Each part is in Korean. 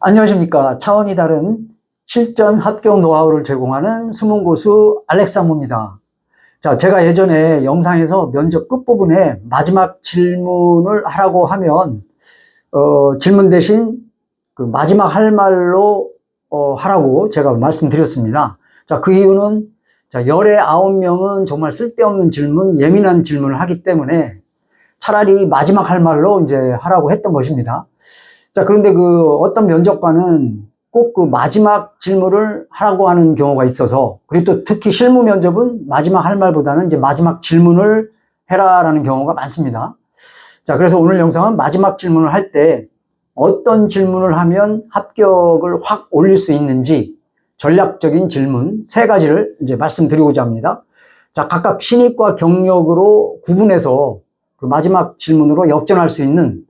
안녕하십니까. 차원이 다른 실전 합격 노하우를 제공하는 숨은 고수 알렉산더입니다. 자, 제가 예전에 영상에서 면접 끝부분에 마지막 질문을 하라고 하면 질문 대신 그 마지막 할 말로 하라고 제가 말씀드렸습니다. 자, 그 이유는 자, 열의 9명은 정말 쓸데없는 질문, 예민한 질문을 하기 때문에 차라리 마지막 할 말로 이제 하라고 했던 것입니다. 자, 그런데 어떤 면접관은 꼭 그 마지막 질문을 하라고 하는 경우가 있어서, 그리고 또 특히 실무 면접은 마지막 할 말보다는 이제 마지막 질문을 해라라는 경우가 많습니다. 자, 그래서 오늘 영상은 마지막 질문을 할 때 어떤 질문을 하면 합격을 확 올릴 수 있는지 전략적인 질문 3가지를 이제 말씀드리고자 합니다. 자, 각각 신입과 경력으로 구분해서 그 마지막 질문으로 역전할 수 있는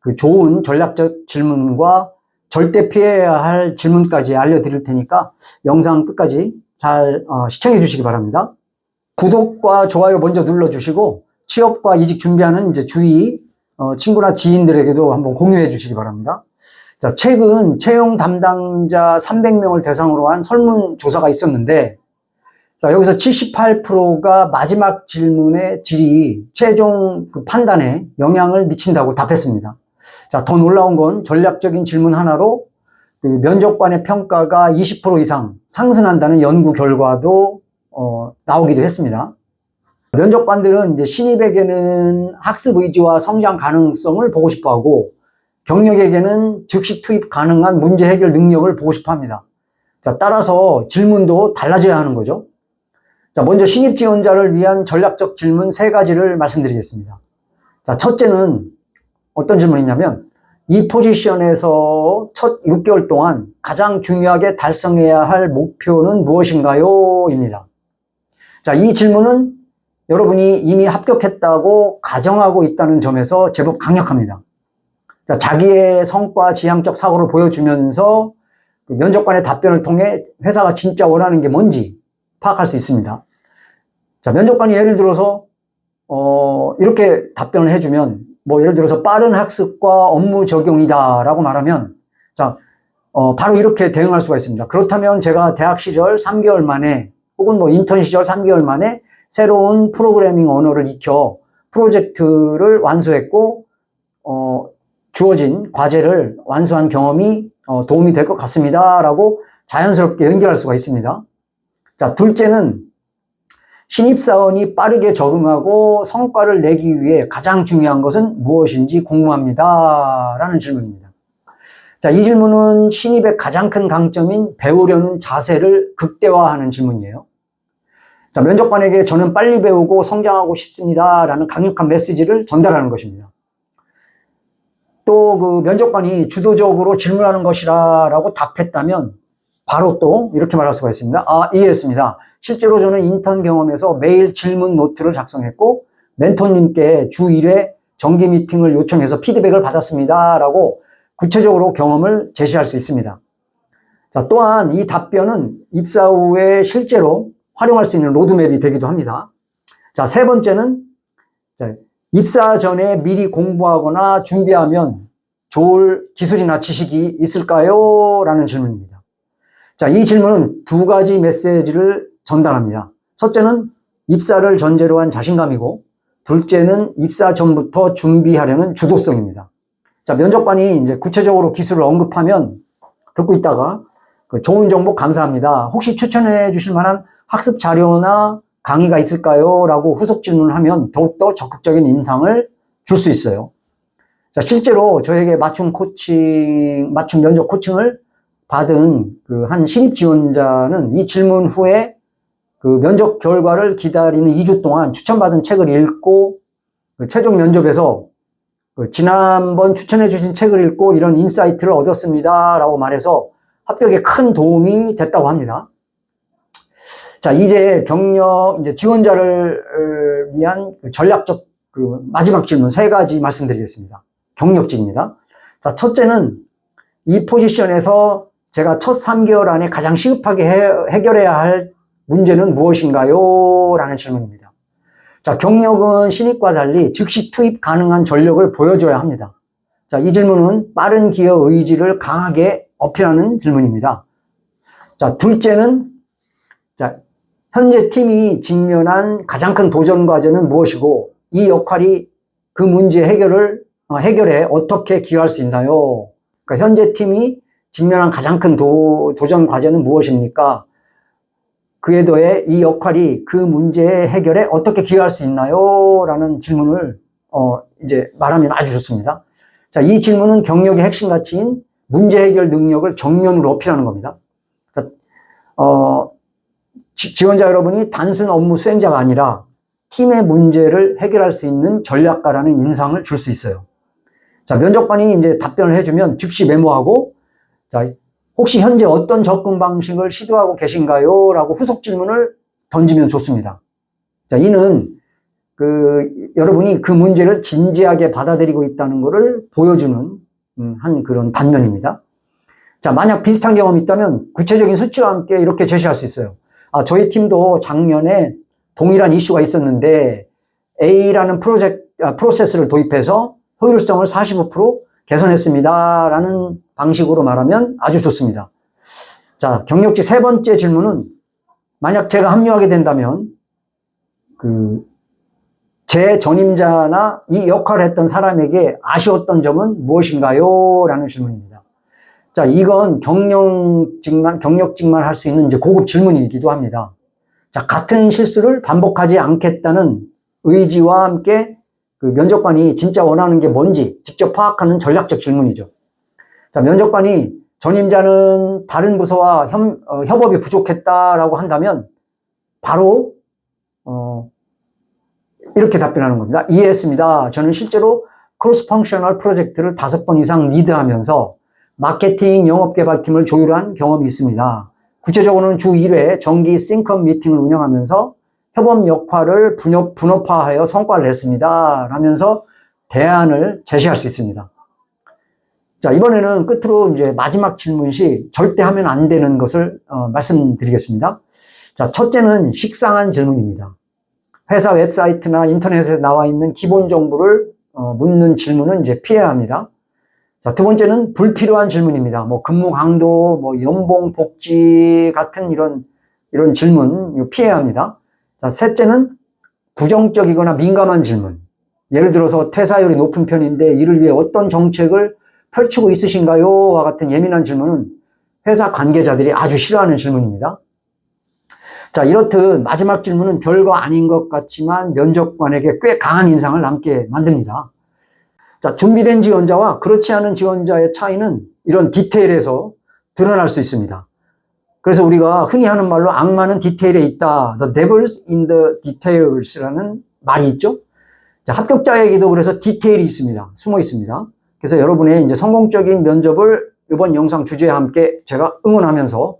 그 좋은 전략적 질문과 절대 피해야 할 질문까지 알려드릴 테니까 영상 끝까지 잘 시청해 주시기 바랍니다. 구독과 좋아요 먼저 눌러주시고 취업과 이직 준비하는 이제 주위 친구나 지인들에게도 한번 공유해 주시기 바랍니다. 자, 최근 채용 담당자 300명을 대상으로 한 설문조사가 있었는데, 자, 여기서 78%가 마지막 질문의 질이 최종 그 판단에 영향을 미친다고 답했습니다. 자, 더 놀라운 건 전략적인 질문 하나로 그 면접관의 평가가 20% 이상 상승한다는 연구 결과도 나오기도 했습니다. 면접관들은 이제 신입에게는 학습 의지와 성장 가능성을 보고 싶어 하고, 경력에게는 즉시 투입 가능한 문제 해결 능력을 보고 싶어 합니다. 자, 따라서 질문도 달라져야 하는 거죠. 자, 먼저 신입 지원자를 위한 전략적 질문 3가지를 말씀드리겠습니다. 자, 첫째는 어떤 질문이냐면, 이 포지션에서 첫 6개월 동안 가장 중요하게 달성해야 할 목표는 무엇인가요? 입니다. 자, 이 질문은 여러분이 이미 합격했다고 가정하고 있다는 점에서 제법 강력합니다. 자, 자기의 성과 지향적 사고를 보여주면서 그 면접관의 답변을 통해 회사가 진짜 원하는 게 뭔지 파악할 수 있습니다. 자, 면접관이 예를 들어서 이렇게 답변을 해주면, 뭐 예를 들어서 빠른 학습과 업무 적용이다 라고 말하면, 자, 바로 이렇게 대응할 수가 있습니다. 그렇다면 제가 대학 시절 3개월 만에 혹은 뭐 인턴 시절 3개월 만에 새로운 프로그래밍 언어를 익혀 프로젝트를 완수했고 주어진 과제를 완수한 경험이 도움이 될 것 같습니다 라고 자연스럽게 연결할 수가 있습니다. 자, 둘째는 신입사원이 빠르게 적응하고 성과를 내기 위해 가장 중요한 것은 무엇인지 궁금합니다 라는 질문입니다. 자, 이 질문은 신입의 가장 큰 강점인 배우려는 자세를 극대화하는 질문이에요. 자, 면접관에게 저는 빨리 배우고 성장하고 싶습니다 라는 강력한 메시지를 전달하는 것입니다. 또 그 면접관이 주도적으로 질문하는 것이라 라고 답했다면 바로 또 이렇게 말할 수가 있습니다. 이해했습니다. 실제로 저는 인턴 경험에서 매일 질문 노트를 작성했고 멘토님께 주 1회 정기 미팅을 요청해서 피드백을 받았습니다 라고 구체적으로 경험을 제시할 수 있습니다. 자, 또한 이 답변은 입사 후에 실제로 활용할 수 있는 로드맵이 되기도 합니다. 자, 3번째는 입사 전에 미리 공부하거나 준비하면 좋을 기술이나 지식이 있을까요? 라는 질문입니다. 자, 이 질문은 2가지 메시지를 전달합니다. 첫째는 입사를 전제로 한 자신감이고, 둘째는 입사 전부터 준비하려는 주도성입니다. 자, 면접관이 이제 구체적으로 기술을 언급하면 듣고 있다가 좋은 정보 감사합니다. 혹시 추천해 주실 만한 학습 자료나 강의가 있을까요? 라고 후속 질문을 하면 더욱더 적극적인 인상을 줄 수 있어요. 자, 실제로 저에게 맞춤 면접 코칭을 받은 한 신입 지원자는 이 질문 후에 그 면접 결과를 기다리는 2주 동안 추천받은 책을 읽고 최종 면접에서 지난번 추천해 주신 책을 읽고 이런 인사이트를 얻었습니다 라고 말해서 합격에 큰 도움이 됐다고 합니다. 자, 이제 지원자를 위한 전략적 마지막 질문 3가지 말씀드리겠습니다. 경력직입니다. 자, 첫째는 이 포지션에서 제가 첫 3개월 안에 가장 시급하게 해결해야 할 문제는 무엇인가요? 라는 질문입니다. 자, 경력은 신입과 달리 즉시 투입 가능한 전력을 보여줘야 합니다. 자, 이 질문은 빠른 기여 의지를 강하게 어필하는 질문입니다. 자, 둘째는, 자, 현재 팀이 직면한 가장 큰 도전 과제는 무엇이고, 이 역할이 그 문제 해결에 어떻게 기여할 수 있나요? 그러니까 현재 팀이 직면한 가장 큰 도전 과제는 무엇입니까? 그에 더해 이 역할이 그 문제의 해결에 어떻게 기여할 수 있나요? 라는 질문을 이제 말하면 아주 좋습니다. 자, 이 질문은 경력의 핵심 가치인 문제 해결 능력을 정면으로 어필하는 겁니다. 자, 지원자 여러분이 단순 업무 수행자가 아니라 팀의 문제를 해결할 수 있는 전략가라는 인상을 줄 수 있어요. 자, 면접관이 이제 답변을 해주면 즉시 메모하고, 자, 혹시 현재 어떤 접근 방식을 시도하고 계신가요? 라고 후속 질문을 던지면 좋습니다. 자, 이는 여러분이 그 문제를 진지하게 받아들이고 있다는 것을 보여주는 한 그런 단면입니다. 자, 만약 비슷한 경험이 있다면 구체적인 수치와 함께 이렇게 제시할 수 있어요. 아, 저희 팀도 작년에 동일한 이슈가 있었는데 A라는 프로세스를 도입해서 효율성을 45% 개선했습니다. 라는 방식으로 말하면 아주 좋습니다. 자, 경력직 세 번째 질문은 만약 제가 합류하게 된다면 제 전임자나 이 역할을 했던 사람에게 아쉬웠던 점은 무엇인가요? 라는 질문입니다. 자, 이건 경력직만 할 수 있는 이제 고급 질문이기도 합니다. 자, 같은 실수를 반복하지 않겠다는 의지와 함께 그 면접관이 진짜 원하는 게 뭔지 직접 파악하는 전략적 질문이죠. 자, 면접관이 전임자는 다른 부서와 협업이 부족했다라고 한다면 바로 이렇게 답변하는 겁니다. 이해했습니다. 저는 실제로 크로스 펑셔널 프로젝트를 5번 이상 리드하면서 마케팅 영업개발팀을 조율한 경험이 있습니다. 구체적으로는 주 1회 정기 싱크업 미팅을 운영하면서 협업 역할을 분업화하여 성과를 냈습니다. 라면서 대안을 제시할 수 있습니다. 자, 이번에는 끝으로 이제 마지막 질문 시 절대 하면 안 되는 것을 말씀드리겠습니다. 자, 첫째는 식상한 질문입니다. 회사 웹사이트나 인터넷에 나와 있는 기본 정보를 묻는 질문은 이제 피해야 합니다. 자, 두 번째는 불필요한 질문입니다. 뭐 근무 강도, 뭐 연봉, 복지 같은 이런 질문 피해야 합니다. 자, 셋째는 부정적이거나 민감한 질문. 예를 들어서 퇴사율이 높은 편인데 이를 위해 어떤 정책을 펼치고 있으신가요? 와 같은 예민한 질문은 회사 관계자들이 아주 싫어하는 질문입니다. 자, 이렇듯 마지막 질문은 별거 아닌 것 같지만 면접관에게 꽤 강한 인상을 남게 만듭니다. 자, 준비된 지원자와 그렇지 않은 지원자의 차이는 이런 디테일에서 드러날 수 있습니다. 그래서 우리가 흔히 하는 말로 악마는 디테일에 있다. The devil's in the details라는 말이 있죠. 자, 합격자에게도 그래서 디테일이 있습니다. 숨어 있습니다. 그래서 여러분의 이제 성공적인 면접을 이번 영상 주제와 함께 제가 응원하면서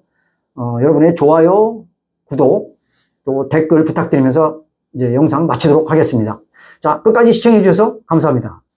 여러분의 좋아요, 구독, 또 댓글 부탁드리면서 이제 영상 마치도록 하겠습니다. 자, 끝까지 시청해 주셔서 감사합니다.